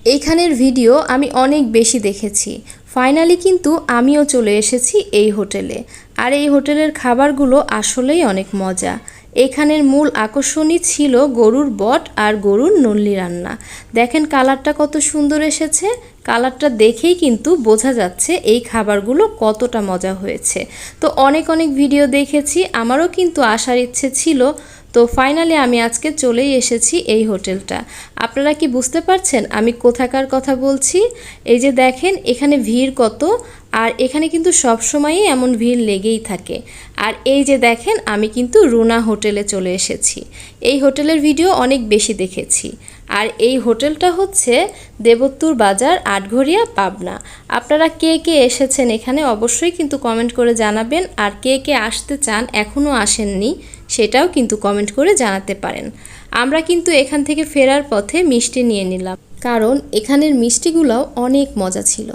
এইখানের ভিডিও আমি অনেক বেশি দেখেছি। ফাইনালি কিন্তু আমিও চলে এসেছি এই হোটেলে। আর এই হোটেলের খাবারগুলো আসলেই অনেক মজা। এখানের মূল আকর্ষণই ছিল গরুর বট আর গরুর নল্লি রান্না। দেখেন কালারটা কত সুন্দর এসেছে। কালারটা দেখেই কিন্তু বোঝা যাচ্ছে এই খাবারগুলো কতটা মজা হয়েছে। তো অনেক ভিডিও দেখেছি, আমারও কিন্তু আসার ইচ্ছে ছিল। তো ফাইনালি আমি আজকে চলেই এসেছি এই হোটেলটা। আপনারা কি বুঝতে পারছেন আমি কোথাকার কথা বলছি? এই যে দেখেন এখানে ভিড় কত, আর এখানে কিন্তু সবসময়ই এমন ভিড় লেগেই থাকে। আর এই যে দেখেন আমি কিন্তু রুনা হোটেলে চলে এসেছি। এই হোটেলের ভিডিও অনেক বেশি দেখেছি। আর এই হোটেলটা হচ্ছে দেবত্তুর বাজার, আটঘরিয়া, পাবনা। আপনারা কে কে এসেছেন এখানে অবশ্যই কিন্তু কমেন্ট করে জানাবেন। আর কে কে আসতে চান এখনও আসেননি সেটাও কিন্তু কমেন্ট করে জানাতে পারেন। আমরা কিন্তু এখান থেকে ফেরার পথে মিষ্টি নিয়ে নিলাম, কারণ এখানের মিষ্টিগুলোও অনেক মজা ছিল।